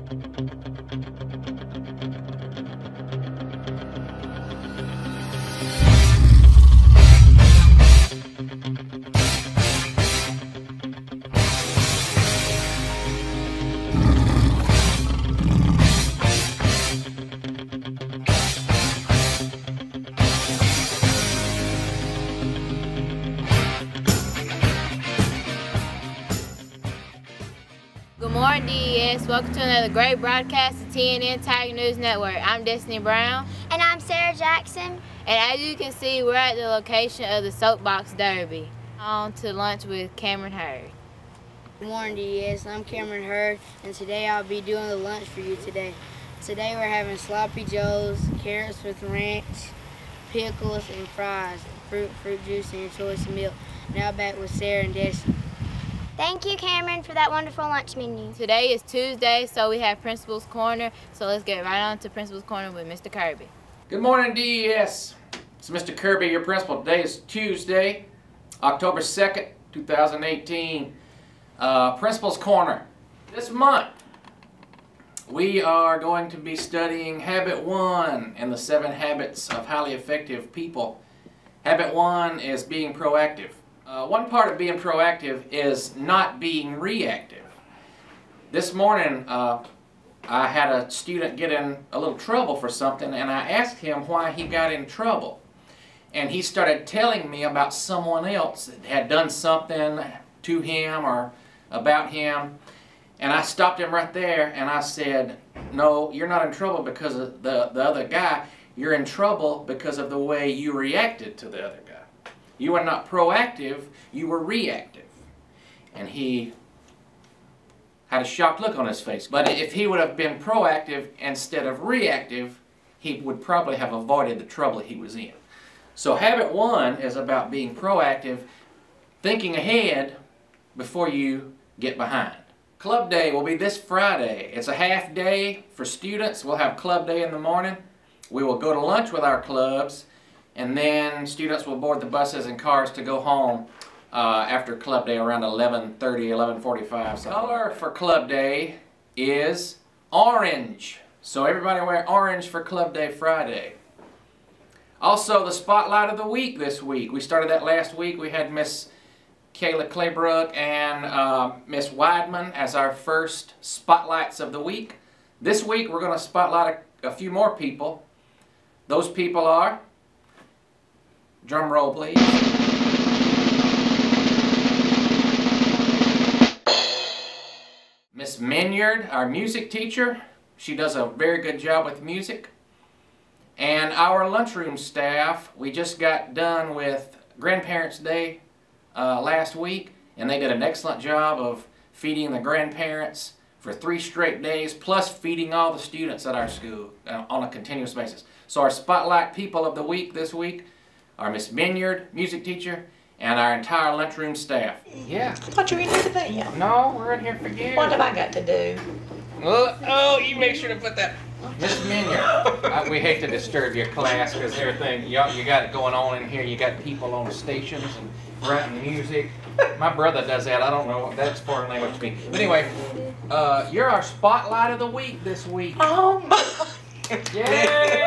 Good morning, DES. Welcome to another great broadcast of TNN Tiger News Network. I'm Destiny Brown. And I'm Sarah Jackson. And as you can see, we're at the location of the Soapbox Derby. On to lunch with Cameron Hurd. Good morning, DES. I'm Cameron Hurd, and today I'll be doing the lunch for you today. Today we're having sloppy joes, carrots with ranch, pickles, and fries, fruit juice, and choice milk. Now back with Sarah and Destiny. Thank you, Cameron, for that wonderful lunch menu. Today is Tuesday, so we have Principal's Corner. So let's get right on to Principal's Corner with Mr. Kirby. Good morning, DES. It's Mr. Kirby, your principal. Today is Tuesday, October 2nd, 2018. Principal's Corner. This month, we are going to be studying Habit 1 and the 7 Habits of Highly Effective People. Habit 1 is being proactive. One part of being proactive is not being reactive. This morning, I had a student get in a little trouble for something, and I asked him why he got in trouble. And he started telling me about someone else that had done something to him or about him. And I stopped him right there and I said, no, you're not in trouble because of the other guy. You're in trouble because of the way you reacted to the other guy. You were not proactive, you were reactive. And he had a shocked look on his face. But if he would have been proactive instead of reactive, he would probably have avoided the trouble he was in. So habit 1 is about being proactive, thinking ahead before you get behind. Club day will be this Friday. It's a half day for students. We'll have club day in the morning. We will go to lunch with our clubs, and then students will board the buses and cars to go home after club day around 11:30, 11:45. Color for club day is orange. So everybody wear orange for club day Friday. Also, the spotlight of the week this week. We started that last week. We had Miss Kayla Claybrook and Miss Weidman as our first spotlights of the week. This week we're going to spotlight a few more people. Those people are, drum roll please, Miss Minyard, our music teacher. She does a very good job with music. And our lunchroom staff, we just got done with Grandparents' Day last week, and they did an excellent job of feeding the grandparents for 3 straight days, plus feeding all the students at our school on a continuous basis. So our spotlight people of the week this week are Miss Minyard, music teacher, and our entire lunchroom staff. Yeah. I thought you were in here today. Yeah. No, we're in here for you. What have I got to do? Oh, you make sure to put that. Miss Minyard, we hate to disturb your class because everything, you got it going on in here. You got people on the stations and writing music. My brother does that. I don't know what that's foreign language to me. But anyway, you're our spotlight of the week this week. Oh my! Yay!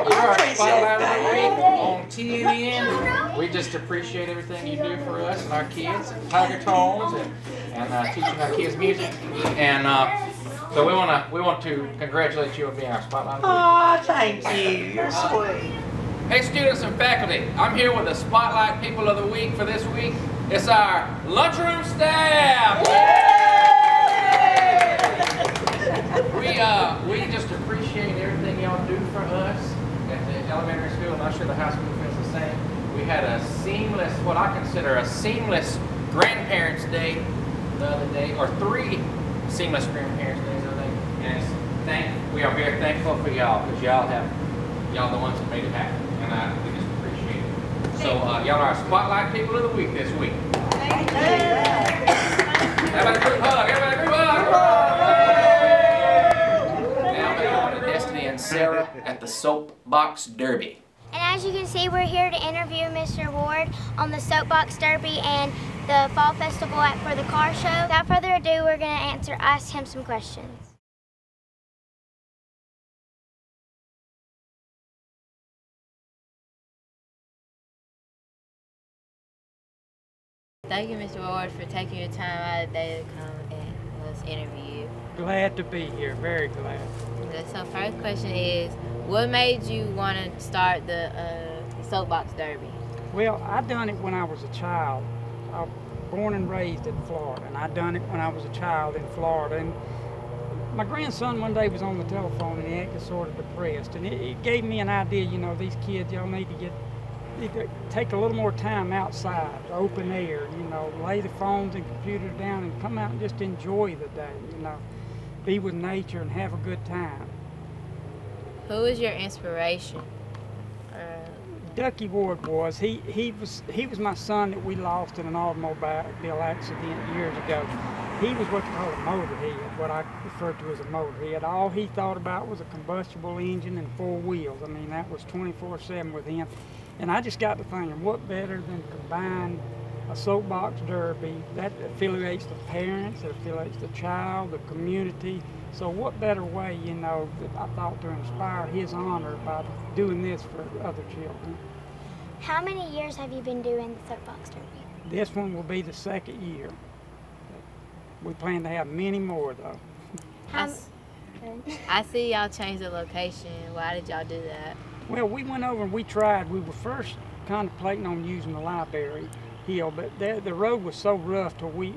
You're our spotlight of the week on TNN. We just appreciate everything you do for us and our kids, and Tiger Tones, and teaching our kids music. And so we want to congratulate you on being our spotlight of the week. Oh, thank you. You're sweet. Hey students and faculty, I'm here with the Spotlight People of the Week for this week. It's our lunchroom staff! We just appreciate everything y'all do for us at the elementary school, and I'm sure the high school feels the same. We had a seamless, what I consider a seamless Grandparents' Day the other day, or 3 seamless Grandparents' Days the other day. And we are very thankful for y'all, because y'all the ones that made it happen. And we just appreciate it. So y'all are our Spotlight People of the Week this week. Thank you. Everybody a group hug. Everybody a group hug. Now we go on to Destiny and Sarah at the Soapbox Derby. And as you can see, we're here to interview Mr. Ward on the Soapbox Derby and the Fall Festival for the car show. Without further ado, we're going to ask him some questions. Thank you, Mr. Ward, for taking your time out of the day to come and let's interview you. Glad to be here, very glad. Okay, so first question is, what made you want to start the Soapbox Derby? Well, I done it when I was a child. I was born and raised in Florida, and I done it when I was a child in Florida. And my grandson one day was on the telephone and he acted sort of depressed, and it gave me an idea. You know, these kids, y'all need to take a little more time outside, open air, you know, lay the phones and computers down and come out and just enjoy the day, you know, be with nature and have a good time. Who is your inspiration? Ducky Ward was. He was my son that we lost in an automobile accident years ago. He was what you call a motorhead, what I refer to as a motorhead. All he thought about was a combustible engine and four wheels. I mean, that was 24/7 with him. And I just got to thinking, what better than combine a soapbox derby that affiliates the parents, that affiliates the child, the community. So what better way, you know, that I thought to inspire his honor by doing this for other children. How many years have you been doing the Soapbox Derby? This one will be the second year. We plan to have many more, though. I see y'all changed the location. Why did y'all do that? Well, we went over and we tried. We were first contemplating on using the library hill, but the road was so rough till we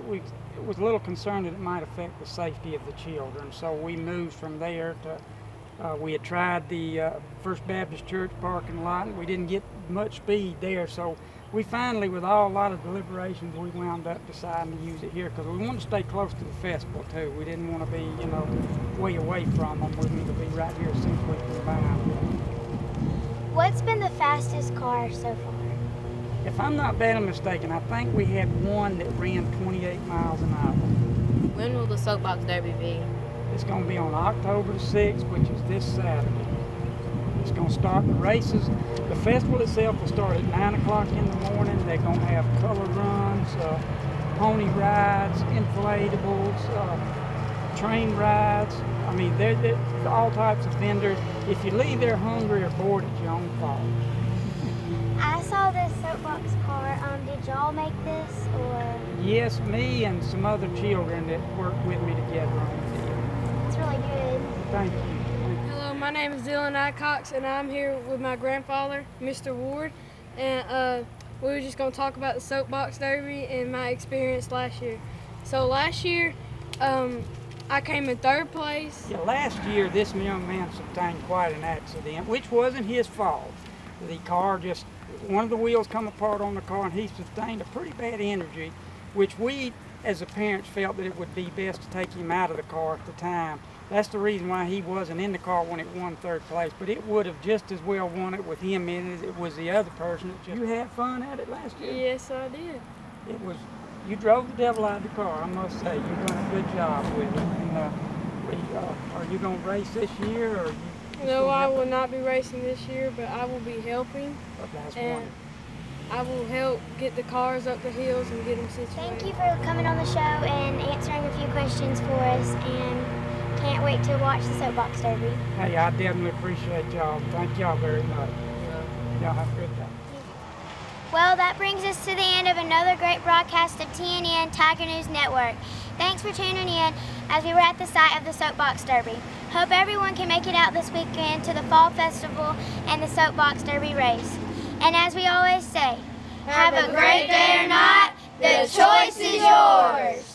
was a little concerned that it might affect the safety of the children. So we moved from there to, we had tried the First Baptist Church parking lot, and we didn't get much speed there. So we finally, with a lot of deliberations, we wound up deciding to use it here because we wanted to stay close to the festival too. We didn't want to be, you know, way away from them. We wanted to be right here since we combined. What's been the fastest car so far? If I'm not badly mistaken, I think we had one that ran 28 miles an hour. When will the Soapbox Derby be? It's going to be on October the 6th, which is this Saturday. It's going to start the races. The festival itself will start at 9 o'clock in the morning. They're going to have color runs, pony rides, inflatables, train rides. I mean, they're all types of vendors. If you leave there hungry or bored, it's your own fault. I saw this soapbox car. Did y'all make this, or? Yes, me and some other children that worked with me together on it. It's really good. Thank you. Hello, my name is Dylan Icox, and I'm here with my grandfather, Mr. Ward, and we were just going to talk about the Soapbox Derby and my experience last year. So last year, I came in third place. Yeah, last year, this young man sustained quite an accident, which wasn't his fault. The car just, one of the wheels come apart on the car, and he sustained a pretty bad injury, which we, as the parents, felt that it would be best to take him out of the car at the time. That's the reason why he wasn't in the car when it won third place, but it would have just as well won it with him in it as it was the other person. You had fun at it last year? Yes, I did. It was, you drove the devil out of the car, I must say. You're doing a good job with it. And, are you going to race this year? Or No, I will not be racing this year, but I will be helping. That's and wonderful. I will help get the cars up the hills and get them situated. Thank you for coming on the show and answering a few questions for us, and can't wait to watch the Soapbox Derby. Hey, I definitely appreciate y'all. Thank y'all very much. Y'all have a good day. Well, that brings us to the end of another great broadcast of TNN Tiger News Network. Thanks for tuning in as we were at the site of the Soapbox Derby. Hope everyone can make it out this weekend to the Fall Festival and the Soapbox Derby race. And as we always say, have a great day or not, the choice is yours.